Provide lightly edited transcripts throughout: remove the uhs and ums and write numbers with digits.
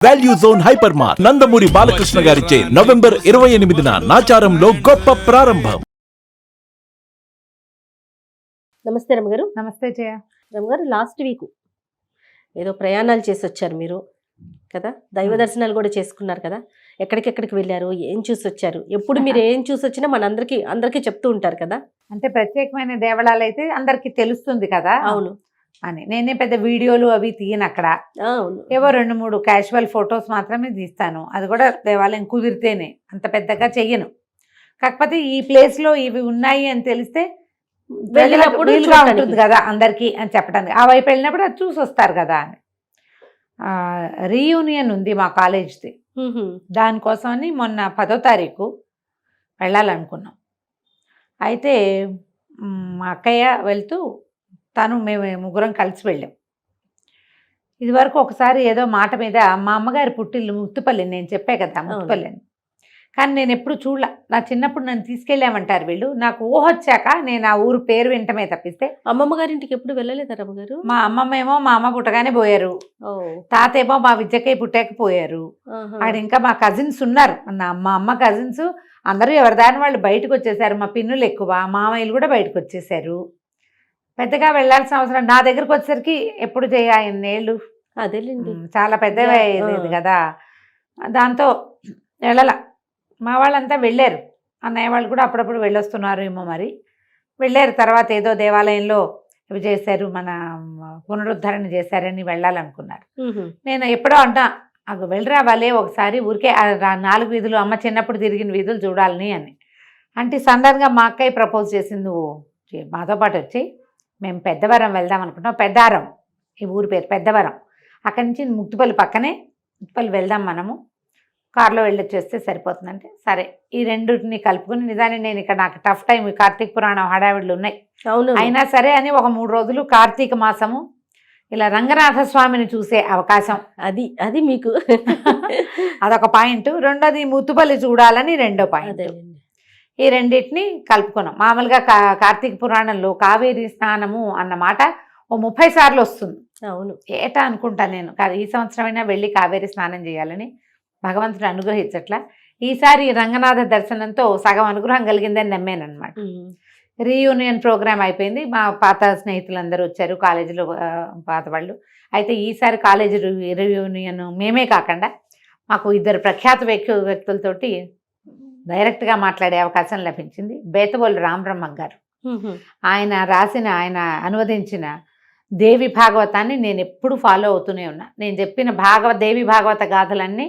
Value zone hyper mart Nandamuri Balakrishna గారిచే November 28న నాచారంలో గొప్ప ప్రారంభం. నమస్తే రమగారు. నమస్తే జయ. రమగారు, లాస్ట్ వీక్ ఏదో ప్రయాణాలు చేసి వచ్చారు మీరు కదా, దైవ దర్శనాలు కూడా చేసుకున్నారు కదా. ఎక్కడికెక్కడికి వెళ్ళారు, ఏం చూసి వచ్చారు? ఎప్పుడు మీరు ఏం చూసి వచ్చినా అందరికీ చెప్తూ ఉంటారు కదా. అంటే ప్రత్యేకమైన దేవాలయాలు అయితే అందరికి తెలుస్తుంది కదా. అవును అని నేనే పెద్ద వీడియోలు అవి తీయను అక్కడ. అవును, ఏవో 2-3 క్యాజువల్ ఫొటోస్ మాత్రమే తీస్తాను. అది కూడా దేవాలయం కుదిరితేనే, అంత పెద్దగా చెయ్యను. కాకపోతే ఈ ప్లేస్ లో ఇవి ఉన్నాయి అని తెలిస్తే వెళ్ళినప్పుడు వీలుగా ఉంటుంది కదా అందరికి అని చెప్పడానికి. ఆ వైపు వెళ్ళినప్పుడు అది చూసి వస్తారు కదా అని. రీయూనియన్ ఉంది మా కాలేజ్ది. దానికోసమని మొన్న 10వ తారీఖు వెళ్ళాలనుకున్నాం. అయితే మా అక్కయ్య వెళ్తూ మేము ముగ్గురం కలిసి వెళ్ళాం. ఇదివరకు ఒకసారి ఏదో మాట మీద మా అమ్మగారి పుట్టిల్లు ముత్తుపల్లి, నేను చెప్పే కదా ముత్తుపల్లి అని. కానీ నేను ఎప్పుడు చూడలే. నా చిన్నప్పుడు నన్ను తీసుకెళ్ళామంటారు వీళ్ళు. నాకు ఊహొచ్చాక నేను ఆ ఊరు పేరు వింటమే తప్పిస్తే అమ్మమ్మ గారింటికి ఎప్పుడు వెళ్ళలేదా రమగారు? మా అమ్మమ్మ ఏమో మా అమ్మ పుట్టగానే పోయారు, తాతేమో మా విద్యకై పుట్టాక పోయారు. అక్కడ ఇంకా మా కజిన్స్ ఉన్నారు. మా అమ్మ కజిన్స్ అందరూ ఎవరిదాని వాళ్ళు బయటకు వచ్చేసారు. మా పిన్నులు ఎక్కువ, మామయ్యలు కూడా బయటకు వచ్చేసారు. పెద్దగా వెళ్ళాల్సిన అవసరం నా దగ్గరకు వచ్చేసరికి ఎప్పుడు చేయ 8 ఏళ్ళు, అదేలేండి, చాలా పెద్దగా అయ్యేది కదా. దాంతో వెళ్ళాల. మా వాళ్ళంతా వెళ్ళారు. అన్నయ్య వాళ్ళు కూడా అప్పుడప్పుడు వెళ్ళొస్తున్నారు ఏమో మరి. వెళ్ళారు. తర్వాత ఏదో దేవాలయంలో ఇవి చేశారు, మన పునరుద్ధరణ చేశారని వెళ్ళాలనుకున్నారు. నేను ఎప్పుడో అంటా అవి వెళ్ళరా వాళ్ళే ఒకసారి ఊరికే 4 వీధులు అమ్మ చిన్నప్పుడు తిరిగిన వీధులు చూడాలని అని. అంటే సడన్గా మా అక్కయ్య ప్రపోజ్ చేసింది, నువ్వు మాతో పాటు వచ్చి మేము పెద్దవరం వెళ్దాం అనుకుంటాం. పెద్దారం ఈ ఊరి పేరు, పెద్దవరం. అక్కడి నుంచి ముత్తుపల్లి పక్కనే, ముత్తుపల్లి వెళ్దాం మనము, కారులో వెళ్ళొచ్చేస్తే సరిపోతుందంటే సరే. ఈ రెండింటిని కలుపుకుని, నిజాన్ని నేను ఇక్కడ నాకు టఫ్ టైం, కార్తీక పురాణం హడావిడులు ఉన్నాయి. అయినా సరే అని ఒక 3 రోజులు కార్తీక మాసము ఇలా రంగనాథ స్వామిని చూసే అవకాశం, అది మీకు అదొక పాయింట్. రెండోది ముత్తుపల్లి చూడాలని రెండో పాయింట్. ఈ రెండింటిని కలుపుకున్నాం. మామూలుగా కార్తీక పురాణంలో కావేరీ స్నానము అన్న మాట ఓ 30 సార్లు వస్తుంది. అవును, ఏటా అనుకుంటాను నేను. ఈ సంవత్సరమైనా వెళ్ళి కావేరీ స్నానం చేయాలని భగవంతుడు అనుగ్రహించట్లా. ఈసారి రంగనాథ దర్శనంతో సగం అనుగ్రహం కలిగిందని నమ్మానమాట. రీయూనియన్ ప్రోగ్రామ్ అయిపోయింది. మా పాత స్నేహితులందరూ వచ్చారు, కాలేజీలో పాత వాళ్ళు. అయితే ఈసారి కాలేజీ రీయూనియన్ మేమే కాకుండా మాకు 2 ప్రఖ్యాత వ్యక్తులతోటి డైరెక్ట్గా మాట్లాడే అవకాశం లభించింది. బేతవోలు రామబ్రహ్మ గారు, ఆయన అనువదించిన దేవి భాగవతాన్ని నేను ఎప్పుడు ఫాలో అవుతూనే ఉన్నా. నేను చెప్పిన దేవి భాగవత గాథలన్నీ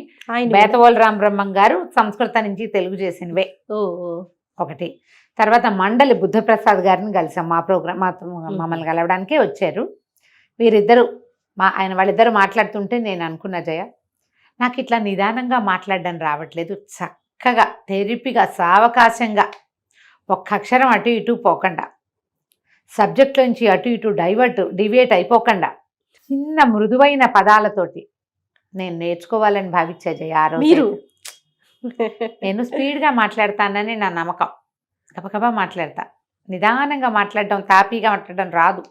బేతవోలు రామబ్రహ్మ గారు సంస్కృతం నుంచి తెలుగు చేసినవే ఒకటి. తర్వాత మండలి బుద్ధప్రసాద్ గారిని కలిసాం. మా ప్రోగ్రామ్ మమ్మల్ని కలవడానికే వచ్చారు వీరిద్దరు. వాళ్ళిద్దరు మాట్లాడుతుంటే నేను అనుకున్న, జయ నాకు ఇట్లా నిదానంగా మాట్లాడడం రావట్లేదు, చక్కగా తెరిపిగా సావకాశంగా ఒక్క అక్షరం అటు ఇటు పోకుండా, సబ్జెక్ట్లోంచి అటు ఇటు డివియేట్ అయిపోకుండా చిన్న మృదువైన పదాలతోటి నేను నేర్చుకోవాలని భావించా జయ. ఆ రోజు నేను స్పీడ్గా మాట్లాడతానని నా నమ్మకం. గబగబా మాట్లాడతా, నిదానంగా మాట్లాడడం, తాపీగా మాట్లాడడం రాదు.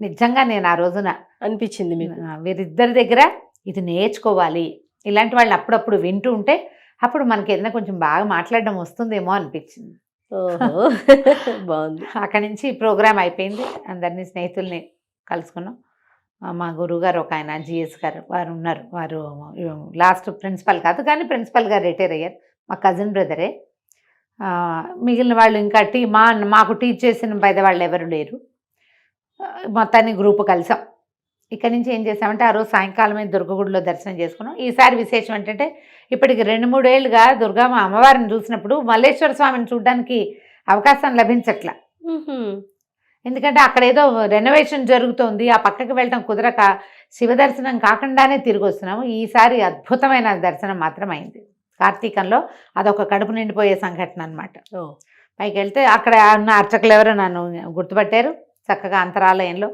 నిజంగా నేను ఆ రోజున అనిపించింది వీరిద్దరి దగ్గర ఇది నేర్చుకోవాలి. ఇలాంటి వాళ్ళని అప్పుడప్పుడు వింటూ ఉంటే అప్పుడు మనకి ఏదైనా కొంచెం బాగా మాట్లాడడం వస్తుందేమో అనిపించింది. బాగుంది. అక్కడి నుంచి ప్రోగ్రామ్ అయిపోయింది. అందరినీ స్నేహితుల్ని కలుసుకున్నాం. మా గురువుగారు ఒక ఆయన జిఎస్ గారు వారు ఉన్నారు. వారు లాస్ట్ ప్రిన్సిపల్ కాదు కానీ ప్రిన్సిపల్ గారు రిటైర్ అయ్యారు. మా కజిన్ బ్రదరే. మిగిలిన వాళ్ళు ఇంకా మాకు టీచ్ చేసిన పెద్దవాళ్ళు ఎవరు లేరు. మొత్తాన్ని గ్రూపు కలిసాం. ఇక్కడి నుంచి ఏం చేసామంటే ఆ రోజు సాయంకాలమే దుర్గగుడిలో దర్శనం చేసుకున్నాం. ఈసారి విశేషం ఏంటంటే ఇప్పటికి 2-3 ఏళ్ళుగా దుర్గమ్మ అమ్మవారిని చూసినప్పుడు మల్లేశ్వర స్వామిని చూడడానికి అవకాశం లభించట్లా. ఎందుకంటే అక్కడ ఏదో రెనోవేషన్ జరుగుతోంది, ఆ పక్కకి వెళ్ళడం కుదరక శివ దర్శనం కాకుండానే తిరిగి వస్తున్నాము. ఈసారి అద్భుతమైన దర్శనం మాత్రం అయింది. కార్తీకంలో అదొక కడుపు నిండిపోయే సంఘటన అనమాట. పైకి వెళ్తే అక్కడ ఉన్న అర్చకులు ఎవరో నన్ను గుర్తుపట్టారు. చక్కగా అంతరాలయంలో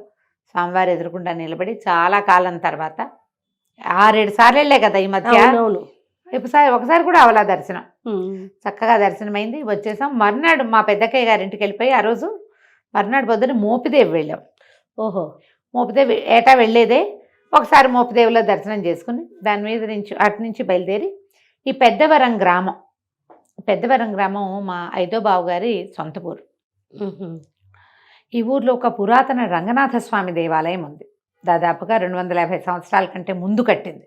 స్వామివారు ఎదురుకుండా నిలబడి చాలా కాలం తర్వాత 6-7 సార్లు వెళ్ళే కదా ఈ మధ్య. ఒకసారి కూడా అవలా దర్శనం. చక్కగా దర్శనమైంది, వచ్చేసాం. మర్నాడు మా పెద్దక్కయ్య గారింటికి వెళ్ళిపోయి ఆ రోజు మర్నాడు పొద్దున్న మోపిదేవి వెళ్ళాం. మోపిదేవి ఏటా వెళ్ళేదే. ఒకసారి మోపదేవుల దర్శనం చేసుకుని దాని మీద నుంచి అటు నుంచి బయలుదేరి ఈ పెద్దవరం గ్రామం మా ఐదో బావు గారి సొంత ఊరు. ఈ ఊర్లో ఒక పురాతన రంగనాథ స్వామి దేవాలయం ఉంది. దాదాపుగా 250 సంవత్సరాల కంటే ముందు కట్టింది.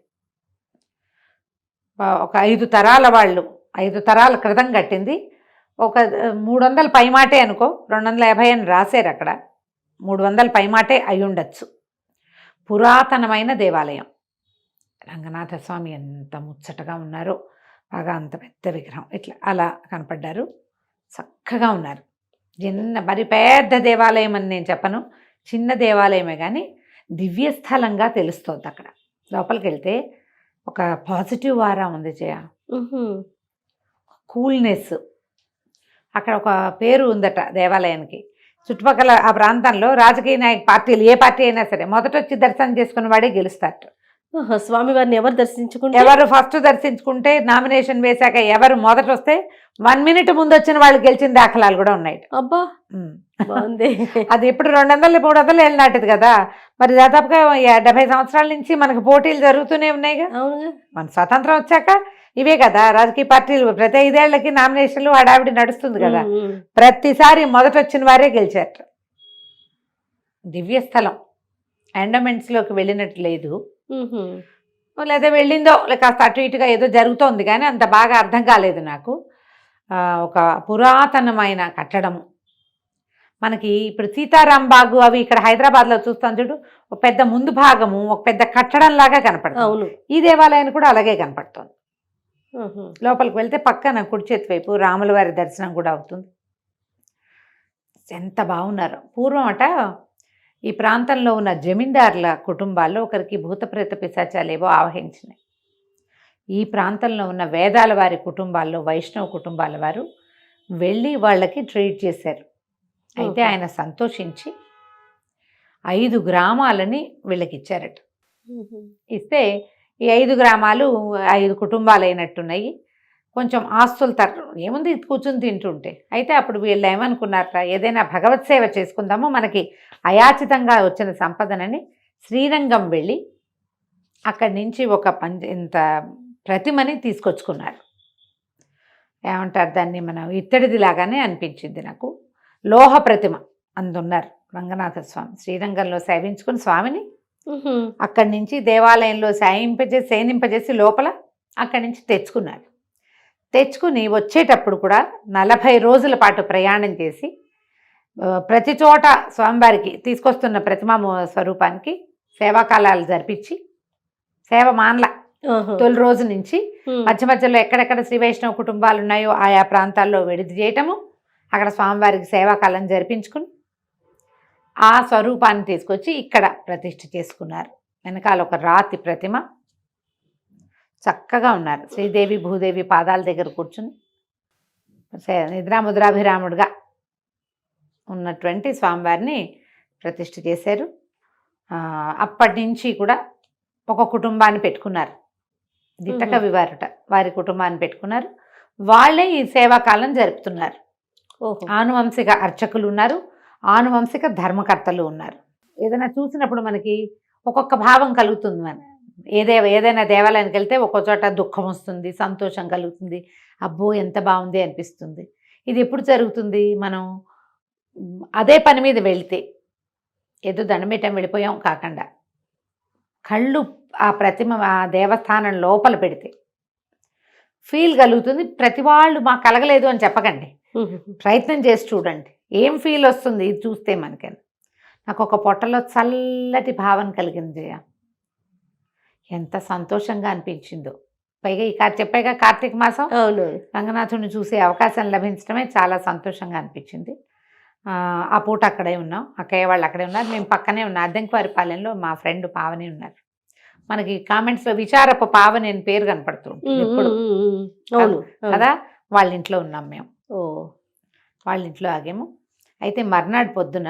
ఒక 5 తరాల క్రితం కట్టింది. ఒక 300 పైమాటే అనుకో, 250 అని రాశారు అక్కడ. 300 పైమాటే అయి ఉండొచ్చు. పురాతనమైన దేవాలయం. రంగనాథ స్వామి ఎంత ముచ్చటగా ఉన్నారో, బాగా అంత పెద్ద విగ్రహం ఇట్లా అలా కనపడ్డారు. చక్కగా ఉన్నారు. మరి పెద్ద దేవాలయం అని నేను చెప్పను, చిన్న దేవాలయమే కానీ దివ్యస్థలంగా తెలుస్తుంది. అక్కడ లోపలికి వెళ్తే ఒక పాజిటివ్ వారా ఉంది, కూల్నెస్. అక్కడ ఒక పేరు ఉందట దేవాలయానికి. చుట్టుపక్కల ఆ ప్రాంతంలో రాజకీయ పార్టీలు ఏ పార్టీ అయినా సరే మొదట వచ్చి దర్శనం చేసుకున్న వాడే గెలుస్తారట. స్వామివారిని ఎవరు ఫస్ట్ దర్శించుకుంటే నామినేషన్ వేశాక ఎవరు మొదట వస్తే 1 మినిట్ ముందు వచ్చిన వాళ్ళు గెలిచిన దాఖలాలు కూడా ఉన్నాయి. అబ్బా బాగుంది. అది ఇప్పుడు 200-300 ఏళ్ళు నాటిది కదా. మరి దాదాపుగా 70 సంవత్సరాల నుంచి మనకు పోటీలు జరుగుతూనే ఉన్నాయిగా. మన స్వతంత్రం వచ్చాక ఇవే కదా రాజకీయ పార్టీలు. ప్రతి 5 ఏళ్లకి నామినేషన్లు హడావిడి నడుస్తుంది కదా. ప్రతిసారి మొదట వచ్చిన వారే గెలిచారు. దివ్యస్థలం. ఎండోమెంట్స్లోకి వెళ్ళినట్టు లేదు, లేదా వెళ్ళిందో కాస్త అటు ఇటుగా ఏదో జరుగుతోంది కానీ అంత బాగా అర్థం కాలేదు నాకు. ఒక పురాతనమైన కట్టడము. మనకి ఇప్పుడు సీతారాం బాగు అవి ఇక్కడ హైదరాబాద్లో చూస్తాం చూడు, ఒక పెద్ద ముందు భాగము ఒక పెద్ద కట్టడం లాగా కనపడుతుంది. ఈ దేవాలయాన్ని కూడా అలాగే కనపడుతుంది. లోపలికి వెళ్తే పక్కన కుడి చేతి వైపు రాముల వారి దర్శనం కూడా అవుతుంది. ఎంత బాగున్నారు. పూర్వం అట ఈ ప్రాంతంలో ఉన్న జమీందారుల కుటుంబాల్లో ఒకరికి భూతప్రేత పిశాచాలేవో ఆవహించినాయి. ఈ ప్రాంతంలో ఉన్న వేదాల వారి కుటుంబాల్లో వైష్ణవ కుటుంబాల వారు వెళ్ళి వాళ్ళకి ట్రీట్ చేశారు. అయితే ఆయన సంతోషించి 5 గ్రామాలని వీళ్ళకి ఇచ్చారట. ఇస్తే ఈ 5 గ్రామాలు 5 కుటుంబాలు అయినట్టున్నాయి. కొంచెం ఆస్తులు ఏముంది కూర్చుని తింటుంటే. అయితే అప్పుడు వీళ్ళు ఏమనుకున్నారట, ఏదైనా భగవత్ సేవ చేసుకుందాము, మనకి అయాచితంగా వచ్చిన సంపదనని శ్రీరంగం వెళ్ళి అక్కడి నుంచి ఒక ఇంత ప్రతిమని తీసుకొచ్చుకున్నారు. ఏమంటారు దాన్ని, మనం ఇత్తడిది లాగానే అనిపించింది నాకు. లోహ ప్రతిమ అందున్నారు రంగనాథ స్వామి. శ్రీరంగంలో సేవించుకుని స్వామిని అక్కడి నుంచి దేవాలయంలో సేనింపజేసి లోపల అక్కడి నుంచి తెచ్చుకుని వచ్చేటప్పుడు కూడా 40 రోజుల పాటు ప్రయాణం చేసి ప్రతి చోట స్వామివారికి తీసుకొస్తున్న ప్రతిమా స్వరూపానికి సేవాకాలాలు జరిపించి సేవ మాన్ల తొలి రోజు నుంచి మధ్య మధ్యలో ఎక్కడెక్కడ శ్రీ వైష్ణవ కుటుంబాలు ఉన్నాయో ఆయా ప్రాంతాల్లో విడిది చేయటము, అక్కడ స్వామివారికి సేవాకాలం జరిపించుకుని ఆ స్వరూపాన్ని తీసుకొచ్చి ఇక్కడ ప్రతిష్ఠ చేసుకున్నారు. వెనకాల ఒక రాతి ప్రతిమ. చక్కగా ఉన్నారు. శ్రీదేవి భూదేవి పాదాల దగ్గర కూర్చుని నిద్రాముద్రాభిరాముడుగా ఉన్నటువంటి స్వామివారిని ప్రతిష్ఠ చేశారు. అప్పటి నుంచి కూడా ఒక కుటుంబాన్ని పెట్టుకున్నారు. దిట్టకవి వారి కుటుంబాన్ని పెట్టుకున్నారు. వాళ్ళే ఈ సేవాకాలం జరుపుతున్నారు. ఆనువంశిక అర్చకులు ఉన్నారు, ఆనువంశిక ధర్మకర్తలు ఉన్నారు. ఏదైనా చూసినప్పుడు మనకి ఒక్కొక్క భావం కలుగుతుంది. ఏదైనా దేవాలయానికి వెళ్తే ఒక్కో చోట దుఃఖం వస్తుంది, సంతోషం కలుగుతుంది, అబ్బో ఎంత బాగుంది అనిపిస్తుంది. ఇది ఎప్పుడు జరుగుతుంది? మనం అదే పని మీద వెళ్తే, ఏదో దండమేటం వెళ్ళిపోయాం కాకుండా కళ్ళు ఆ ప్రతిమ ఆ దేవస్థానం లోపల పెడితే ఫీల్ కలుగుతుంది. ప్రతి వాళ్ళు మాకు కలగలేదు అని చెప్పకండి, ప్రయత్నం చేసి చూడండి ఏం ఫీల్ వస్తుంది ఇది చూస్తే మనకని. నాకు ఒక పొట్టలో చల్లటి భావన కలిగింది. ఎంత సంతోషంగా అనిపించిందో. పైగా చెప్పాక కార్తీక మాసం రంగనాథుడిని చూసే అవకాశం లభించడమే చాలా సంతోషంగా అనిపించింది. ఆ పూట అక్కడే ఉన్నాం, అక్కయ్య వాళ్ళు అక్కడే ఉన్నారు, మేము పక్కనే ఉన్నాం. అద్దెంకివారిపాలెంలో మా ఫ్రెండ్ పావని ఉన్నారు. మనకి కామెంట్స్లో విచారపు పావని అని పేరు కనపడుతుంది ఇప్పుడు కదా. వాళ్ళ ఇంట్లో ఉన్నాం మేము. వాళ్ళ ఇంట్లో ఆగాము. అయితే మర్నాడు పొద్దున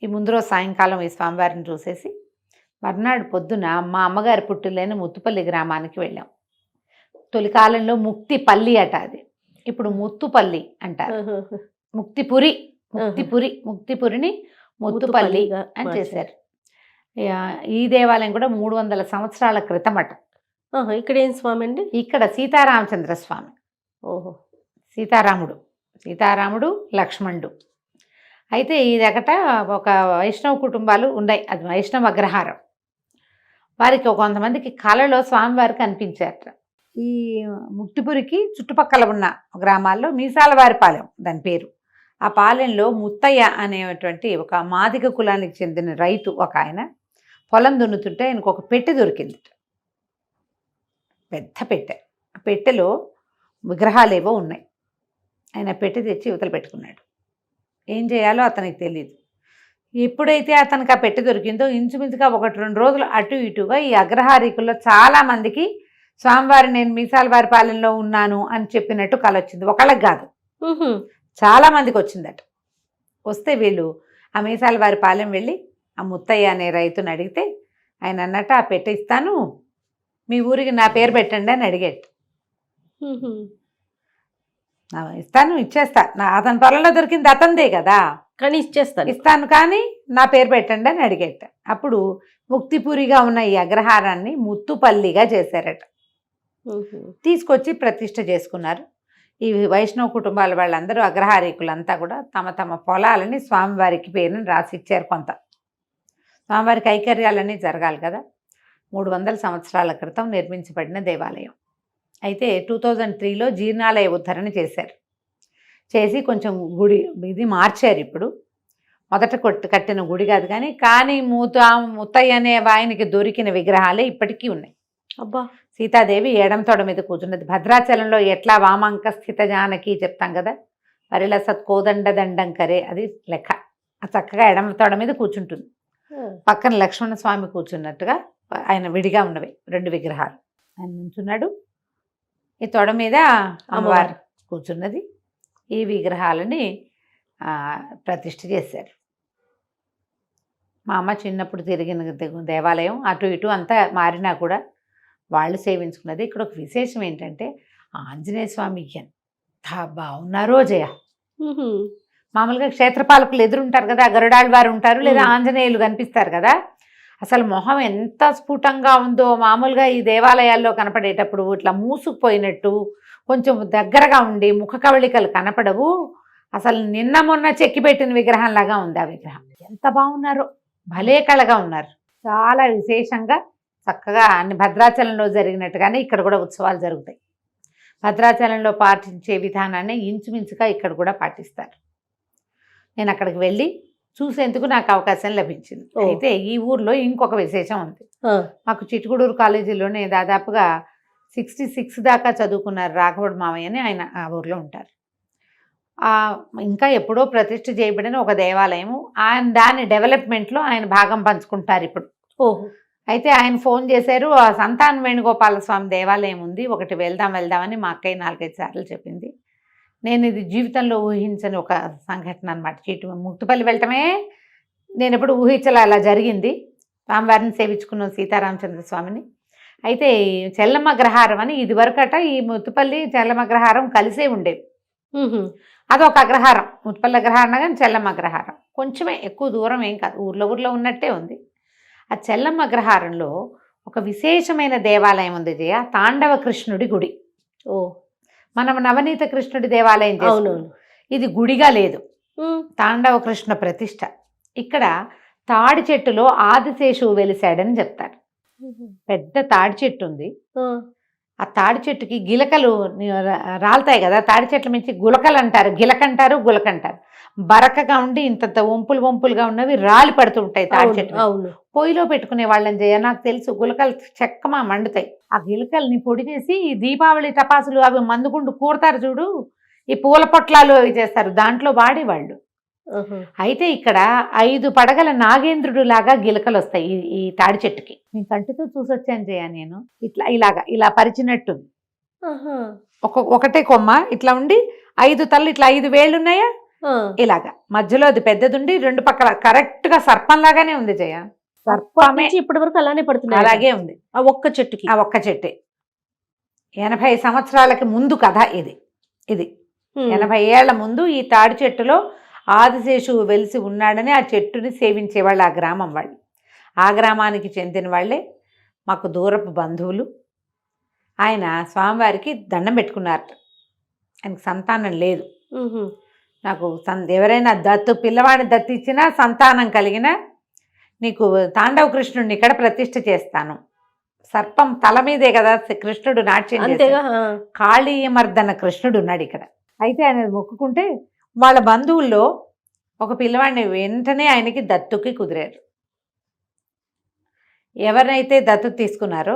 ఈ ముందు రోజు సాయంకాలం ఈ స్వామివారిని చూసేసి మర్నాడు పొద్దున మా అమ్మగారి పుట్టిలేని ముత్తుపల్లి గ్రామానికి వెళ్ళాం. తొలికాలంలో ముక్తిపల్లి అట, అది ఇప్పుడు ముత్తుపల్లి అంటారు. ముక్తిపురిని ముత్తుపల్లి అని చేశారు. ఈ దేవాలయం కూడా 300 సంవత్సరాల క్రితమట. ఆహా, ఇక్కడ ఏం స్వామి అండి? ఇక్కడ సీతారామచంద్ర స్వామి, ఓహో, సీతారాముడు లక్ష్మణుడు. అయితే ఇదొకట ఒక వైష్ణవ కుటుంబాలు ఉన్నాయి, అది వైష్ణవ అగ్రహారం. వారికి కొంతమందికి కళలో స్వామివారికి కనిపించారట. ఈ ముక్తిపురికి చుట్టుపక్కల ఉన్న గ్రామాల్లో మీసాలవారిపాలెం దాని పేరు. ఆ పాలెంలో ముత్తయ్య అనేటువంటి ఒక మాదిగ కులానికి చెందిన రైతు ఒక ఆయన పొలం దున్నుతుంటే ఆయనకు ఒక పెట్టె దొరికింది, పెద్ద పెట్టె. ఆ పెట్టెలో విగ్రహాలు ఏవో ఉన్నాయి. ఆయన పెట్టె తెచ్చి యువతల పెట్టుకున్నాడు. ఏం చేయాలో అతనికి తెలియదు. ఎప్పుడైతే అతనికి ఆ పెట్టె దొరికిందో ఇంచుమించుగా 1-2 రోజులు అటు ఇటుగా ఈ అగ్రహారీకుల్లో చాలామందికి స్వామివారి నేను మీసాలవారి పాలెంలో ఉన్నాను అని చెప్పినట్టు కల వచ్చింది. ఒకళ్ళకి కాదు, చాలామందికి వచ్చిందట. వస్తే వీళ్ళు ఆ మీసాలవారి పాలెం వెళ్ళి ఆ ముత్తయ్య అనే రైతుని అడిగితే ఆయన అన్నట్టు ఆ పెట్టె ఇస్తాను, మీ ఊరికి నా పేరు పెట్టండి అని అడిగేట. ఇస్తాను, ఇచ్చేస్తా, అతని పొలంలో దొరికింది అతనిదే కదా, కానీ ఇస్తాను కానీ నా పేరు పెట్టండి అని అడిగేట. అప్పుడు ముక్తిపురిగా ఉన్న ఈ అగ్రహారాన్ని ముత్తుపల్లిగా చేశారట. తీసుకొచ్చి ప్రతిష్ఠ చేసుకున్నారు. ఈ వైష్ణవ కుటుంబాల వాళ్ళందరూ అగ్రహారీకులంతా కూడా తమ తమ పొలాలని స్వామివారికి పేరుని రాసిచ్చారు. కొంత స్వామివారికి ఐకర్యాలన్నీ జరగాలి కదా. 300 సంవత్సరాల క్రితం నిర్మించబడిన దేవాలయం. అయితే 2003లో జీర్ణాలయ ఉద్ధరణ చేశారు. చేసి కొంచెం గుడి ఇది మార్చారు. ఇప్పుడు మొదట కట్టిన గుడి కాదు, కానీ ముత్తయ్య అనే ఆయనకి దొరికిన విగ్రహాలే ఇప్పటికీ ఉన్నాయి. అబ్బా, సీతాదేవి ఎడమ తొడ మీద కూర్చున్నది. భద్రాచలంలో ఎట్లా వామాంక స్థిత జానకి చెప్తాం కదా, వరిల సత్కోదండ దండం కరే, అది లెక్క. చక్కగా ఎడమ తొడ మీద కూర్చుంటుంది. పక్కన లక్ష్మణ స్వామి కూర్చున్నట్టుగా ఆయన విడిగా ఉన్నవి 2 విగ్రహాలు. ఆయన నుంచున్నాడు, ఈ తొడ మీద అమ్మవారు కూర్చున్నది. ఈ విగ్రహాలని ప్రతిష్ఠ చేశారు. మా అమ్మ చిన్నప్పుడు తిరిగిన దేవాలయం అటు ఇటు అంతా మారినా కూడా వాళ్ళు సేవించుకున్నది. ఇక్కడ ఒక విశేషం ఏంటంటే ఆంజనేయ స్వామి ఎంత బాగున్నారో జయ. మామూలుగా క్షేత్రపాలకులు ఎదురుంటారు కదా, గరుడాళ్ళ వారు ఉంటారు, లేదా ఆంజనేయులు కనిపిస్తారు కదా. అసలు మొహం ఎంత స్ఫుటంగా ఉందో. మామూలుగా ఈ దేవాలయాల్లో కనపడేటప్పుడు ఇట్లా మూసుకుపోయినట్టు కొంచెం దగ్గరగా ఉండి ముఖ కవళికలు కనపడవు. అసలు నిన్న మొన్న చెక్కి పెట్టిన విగ్రహంలాగా ఉంది ఆ విగ్రహం. ఎంత బాగున్నారో, భలే కళగా ఉన్నారు. చాలా విశేషంగా చక్కగా అన్ని భద్రాచలంలో జరిగినట్టుగానే ఇక్కడ కూడా ఉత్సవాలు జరుగుతాయి. భద్రాచలంలో పాటించే విధానాన్ని ఇంచుమించుగా ఇక్కడ కూడా పాటిస్తారు. నేను అక్కడికి వెళ్ళి చూసేందుకు నాకు అవకాశం లభించింది. అయితే ఈ ఊర్లో ఇంకొక విశేషం ఉంది. మాకు చిట్టుగూడూరు కాలేజీలోనే దాదాపుగా 66 దాకా చదువుకున్నారు రాఘవుడు మామయ్య అని, ఆయన ఆ ఊర్లో ఉంటారు. ఇంకా ఎప్పుడో ప్రతిష్ఠ చేయబడిన ఒక దేవాలయము, ఆయన దాని డెవలప్మెంట్లో ఆయన భాగం పంచుకుంటారు ఇప్పుడు. అయితే ఆయన ఫోన్ చేశారు, ఆ సంతాన వేణుగోపాల స్వామి దేవాలయం ఉంది, ఒకటి వెళ్దామని మా అక్కయ్య 4-5 సార్లు చెప్పింది. నేను ఇది జీవితంలో ఊహించని ఒక సంఘటన అనమాట. ముక్తిపల్లి వెళ్ళటమే నేను ఎప్పుడు ఊహించలే, అలా జరిగింది. స్వామివారిని సేవించుకున్నాం, సీతారామచంద్ర స్వామిని. అయితే చెల్లమ్మ అగ్రహారం అని ఇదివరకట ఈ ముత్తుపల్లి చెల్లమ్మ అగ్రహారం కలిసే ఉండేవి. అదొక అగ్రహారం, ముత్తుపల్లి అగ్రహారం కానీ చెల్లమ్మ అగ్రహారం కొంచెమే, ఎక్కువ దూరం ఏం కాదు, ఊర్లో ఉన్నట్టే ఉంది. ఆ చెల్లమ్మ అగ్రహారంలో ఒక విశేషమైన దేవాలయం ఉంది జయ, తాండవ కృష్ణుడి గుడి. మనం నవనీత కృష్ణుడి దేవాలయం చేస్తున్నాం, ఇది గుడిగా లేదు, తాండవ కృష్ణ ప్రతిష్ట. ఇక్కడ తాడి చెట్టులో ఆదిశేషువు వెలిశాడని చెప్తారు. పెద్ద తాడి చెట్టు ఉంది, ఆ తాడి చెట్టుకి గిలకలు రాలుతాయి కదా, తాడి చెట్ల నుంచి గులకలు అంటారు, గిలకంటారు గులకంటారు. బరకగా ఉండి ఇంత వంపులుగా ఉన్నవి రాలి పడుతుంటాయి తాడి చెట్టు. పొయ్యిలో పెట్టుకునే వాళ్ళని చేయ, నాకు తెలుసు, గులకలు చెక్కమా మండుతాయి. ఆ గిలకల్ని పొడి చేసి దీపావళి టపాసులు అవి మందుగుండు కూడతారు చూడు, ఈ పూల పొట్లాలు అవి చేస్తారు, దాంట్లో వాడేవాళ్ళు. అయితే ఇక్కడ 5 పడగల నాగేంద్రుడు లాగా గిలకలు వస్తాయి ఈ తాడి చెట్టుకి. నేను కంటితో చూసొచ్చాను జయ, నేను ఇలా పరిచినట్టు ఒకటే కొమ్మ ఇట్లా ఉండి 5 తల్లు, ఇట్లా 5 వేళ్ళు ఉన్నాయా, ఇలాగా మధ్యలో అది పెద్దదుండి 2 పక్కల కరెక్ట్ గా సర్పం లాగానే ఉంది జయ. సర్పమే ఇప్పటి వరకు అలానే పడుతుంది, అలాగే ఉంది ఆ ఒక్క చెట్టే. 80 సంవత్సరాలకి ముందు కథ ఇది. 80 ఏళ్ల ముందు ఈ తాడి చెట్టులో ఆదిశేషువు వెలిసి ఉన్నాడని ఆ చెట్టుని సేవించేవాళ్ళు ఆ గ్రామం వాళ్ళు. ఆ గ్రామానికి చెందిన వాళ్ళే, మాకు దూరపు బంధువులు. ఆయన స్వామివారికి దండం పెట్టుకున్నారు. ఆయనకు సంతానం లేదు. ఉహు. నాకు ఎవరైనా పిల్లవాడిని దత్తు ఇచ్చినా సంతానం కలిగినా నీకు తాండవ కృష్ణుడిని ఇక్కడ ప్రతిష్ఠ చేస్తాను. సర్పం తల మీదే కదా కృష్ణుడు నాట్యం అంతేగా. చేశాడు. కాళీయమర్దన కృష్ణుడు ఉన్నాడు ఇక్కడ. అయితే ఆయన మొక్కుకుంటే వాళ్ళ బంధువుల్లో ఒక పిల్లవాడిని వెంటనే ఆయనకి దత్తుకి కుదిరారు. ఎవరైతే దత్తు తీసుకున్నారో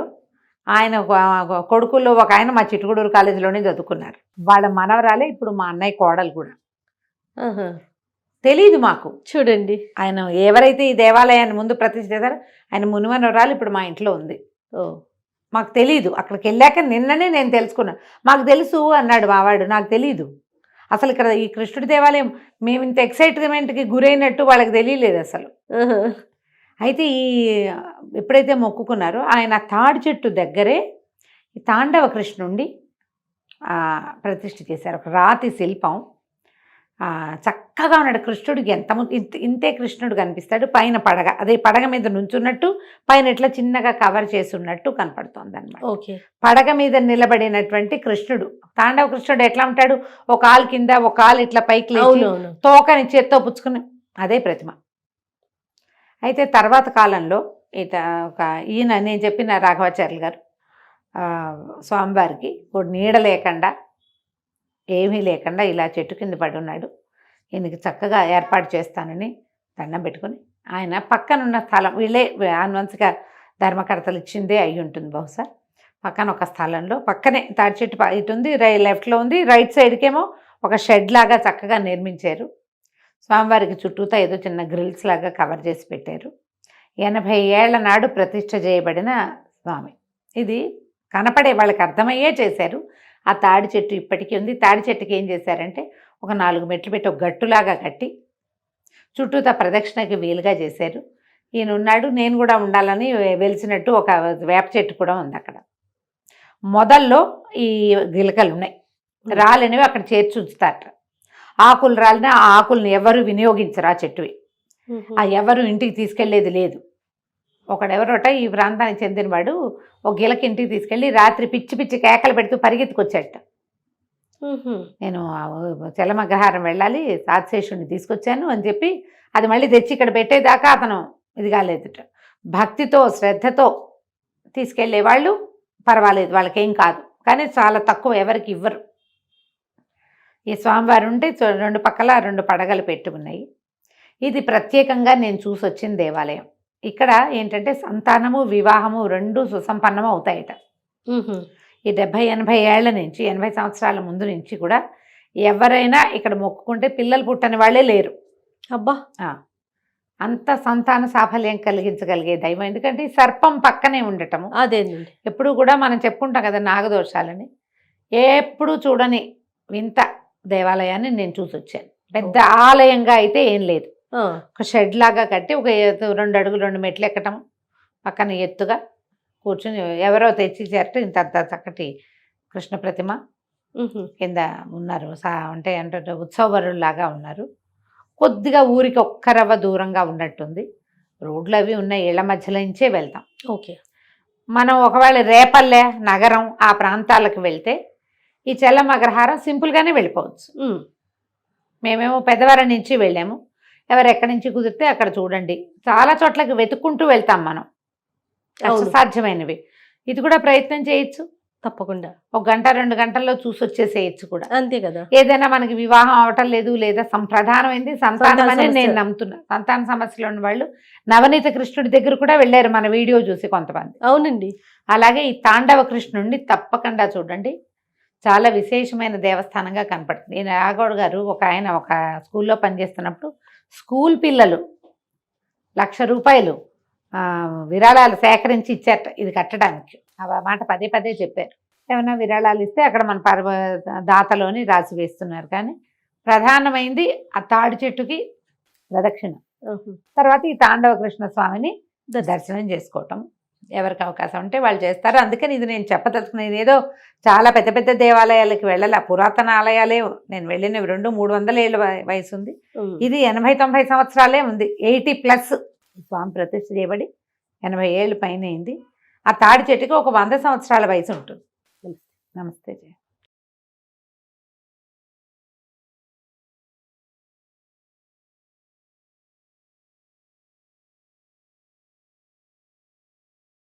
ఆయన కొడుకుల్లో ఒక ఆయన మా చిట్టుగూడూరు కాలేజీలోనే చదువుకున్నారు. వాళ్ళ మనవరాలే ఇప్పుడు మా అన్నయ్య కోడలు కూడా. ఆహా. తెలీదు మాకు. చూడండి. ఆయన ఎవరైతే ఈ దేవాలయాన్ని ముందు ప్రతిష్ఠ చేశారో ఆయన మునిమనవరాలు ఇప్పుడు మా ఇంట్లో ఉంది. ఓ, మాకు తెలీదు. అక్కడికి వెళ్ళాక నిన్ననే నేను తెలుసుకున్నాను. మాకు తెలుసు అన్నాడు మావాడు, నాకు తెలీదు అసలు ఇక్కడ ఈ కృష్ణుడి దేవాలయం మేము ఇంత ఎక్సైట్మెంట్కి గురైనట్టు వాళ్ళకి తెలియలేదు అసలు. ఆహా. అయితే ఎప్పుడైతే మొక్కుకున్నారో ఆయన తాడి చెట్టు దగ్గరే ఈ తాండవ కృష్ణుడి ప్రతిష్ఠ చేశారు. ఒక రాతి శిల్పం. చక్కగా ఉన్నాడు కృష్ణుడికి. ఇంతే కృష్ణుడు కనిపిస్తాడు. పైన పడగ, అదే పడగ మీద నుంచున్నట్టు పైన ఇట్లా చిన్నగా కవర్ చేస్తున్నట్టు కనపడుతుంది అనమాట. ఓకే. పడగ మీద నిలబడినటువంటి కృష్ణుడు, తాండవ కృష్ణుడు ఎట్లా ఉంటాడు? ఒక కాలు కింద, ఒక కాలు ఇట్లా పైకి లేచి తోకని చేత్తో పుచ్చుకుని అదే ప్రతిమ. అయితే తర్వాత కాలంలో ఈయన నేను చెప్పిన రాఘవాచార్యులు గారు స్వామివారికి నీడ లేకుండా ఏమీ లేకుండా ఇలా చెట్టు కింద పడి ఉన్నాడు. ఈయనకి చక్కగా ఏర్పాటు చేస్తానని దండం పెట్టుకుని ఆయన పక్కనున్న స్థలం, వీళ్ళే ఆన్వంశిక ధర్మకర్తలు ఇచ్చిందే అయి ఉంటుంది బహుశా. పక్కన ఒక స్థలంలో పక్కనే తాడి చెట్టు ఇటు ఉంది, లెఫ్ట్లో ఉంది, రైట్ సైడ్కేమో ఒక షెడ్ లాగా చక్కగా నిర్మించారు. స్వామివారికి చుట్టూతా ఏదో చిన్న గ్రిల్స్ లాగా కవర్ చేసి పెట్టారు. 80 ఏళ్ల నాడు ప్రతిష్ఠ చేయబడిన స్వామి. ఇది కనపడే వాళ్ళకి అర్థమయ్యే చేశారు. ఆ తాడి చెట్టు ఇప్పటికీ ఉంది. తాడి చెట్టుకి ఏం చేశారంటే ఒక 4 మెట్లు పెట్టి ఒక గట్టులాగా కట్టి చుట్టూతా ప్రదక్షిణకి వీలుగా చేశారు. ఈయన ఉన్నాడు, నేను కూడా ఉండాలని వెలిసినట్టు ఒక వేప చెట్టు కూడా ఉంది అక్కడ. మొదల్లో ఈ గిలకలు ఉన్నాయి, రాలినవి అక్కడ చేర్చి ఉంచుతారట. ఆకులు రాలినా ఆ ఆకుల్ని ఎవరు వినియోగించరు ఆ చెట్టువి. ఆ ఎవరు ఇంటికి తీసుకెళ్లేది లేదు. ఒకడెవరోట ఈ ప్రాంతానికి చెందినవాడు ఒక గిలకి ఇంటికి తీసుకెళ్ళి రాత్రి పిచ్చి పిచ్చి కేకలు పెడుతూ పరిగెత్తుకొచ్చాట. నేను చలమగ్రహారం వెళ్ళాలి, సాత్శేషుడిని తీసుకొచ్చాను అని చెప్పి అది మళ్ళీ తెచ్చి ఇక్కడ పెట్టేదాకా అతను ఇది కాలేదుట. భక్తితో శ్రద్ధతో తీసుకెళ్లే వాళ్ళు పర్వాలేదు, వాళ్ళకేం కాదు. కానీ చాలా తక్కువ, ఎవరికి ఇవ్వరు. ఈ స్వామివారు ఉంటే 2 పక్కల 2 పడగలు పెట్టి ఉన్నాయి. ఇది ప్రత్యేకంగా నేను చూసి వచ్చిన దేవాలయం. ఇక్కడ ఏంటంటే సంతానము వివాహము 2 సుసంపన్నము అవుతాయట. ఈ 70-80 ఏళ్ల నుంచి, 80 సంవత్సరాల ముందు నుంచి కూడా ఎవరైనా ఇక్కడ మొక్కుకుంటే పిల్లలు పుట్టని వాళ్ళే లేరు. అబ్బా, అంత సంతాన సాఫల్యం కలిగించగలిగే దైవం. ఎందుకంటే ఈ సర్పం పక్కనే ఉండటము. అదేనండి. ఎప్పుడు కూడా మనం చెప్పుకుంటాం కదా నాగదోషాలని. ఎప్పుడు చూడని వింత దేవాలయాన్ని నేను చూసి వచ్చాను. పెద్ద ఆలయంగా అయితే ఏం లేదు, ఒక షెడ్ లాగా కట్టి ఒక 2 అడుగులు 2 మెట్లు ఎక్కటం, పక్కన ఎత్తుగా కూర్చుని ఎవరో తెచ్చిచ్చారట ఇంత చక్కటి కృష్ణ ప్రతిమ కింద ఉన్నారు. అంటే ఉత్సవరులాగా ఉన్నారు. కొద్దిగా ఊరికి ఒక్క రవ్వ దూరంగా ఉన్నట్టుంది. రోడ్లు అవి ఉన్నాయి, ఇళ్ల మధ్యలో నుంచే వెళ్తాం. ఓకే. మనం ఒకవేళ రేపల్లె నగరం ఆ ప్రాంతాలకు వెళ్తే ఈ చెల్లమగ్రహారం సింపుల్గానే వెళ్ళిపోవచ్చు. మేమేమో పెద్దవారం నుంచి వెళ్ళాము. ఎవరు ఎక్కడి నుంచి కుదిరితే అక్కడ చూడండి. చాలా చోట్లకి వెతుక్కుంటూ వెళ్తాం మనం, సాధ్యమైనవి. ఇది కూడా ప్రయత్నం చేయొచ్చు తప్పకుండా. 1 గంట 2 గంటల్లో చూసి వచ్చేసేయచ్చు కూడా. అంతే కదా. ఏదైనా మనకి వివాహం అవటం లేదు, లేదా ప్రధానమైంది సంతానం అని నేను నమ్ముతున్నా. సంతాన సమస్యలు ఉన్న వాళ్ళు నవనీత కృష్ణుడి దగ్గర కూడా వెళ్ళారు మన వీడియో చూసి కొంతమంది. అవునండి. అలాగే ఈ తాండవ కృష్ణుడిని తప్పకుండా చూడండి. చాలా విశేషమైన దేవస్థానంగా కనపడుతుంది. ఈ నాగోడు గారు ఆయన ఒక స్కూల్లో పనిచేస్తున్నప్పుడు స్కూల్ పిల్లలు 1,00,000 రూపాయలు విరాళాలు సేకరించి ఇచ్చారట ఇది కట్టడానికి. ఆ మాట పదే పదే చెప్పారు. ఏమైనా విరాళాలు ఇస్తే అక్కడ మన దాతలోని రాసి వేస్తున్నారు. కానీ ప్రధానమైంది ఆ తాడి చెట్టుకి ప్రదక్షిణ, తర్వాత ఈ తాండవ కృష్ణ స్వామిని దర్శనం చేసుకోవటం. ఎవరికి అవకాశం ఉంటే వాళ్ళు చేస్తారు. అందుకని ఇది నేను చెప్పదలుచుకున్నాను. ఏదో చాలా పెద్ద పెద్ద దేవాలయాలకి వెళ్ళాలి, పురాతన ఆలయాలే నేను వెళ్ళినవి 200-300 ఏళ్ళ వయసు ఉంది. ఇది 80-90 సంవత్సరాలే ఉంది. 80+ స్వామి ప్రతిష్ఠ చేయబడి 80 ఏళ్ళు పైన అయింది. ఆ తాడి చెట్టుకి ఒక 100 సంవత్సరాల వయసు ఉంటుంది. నమస్తే జయ.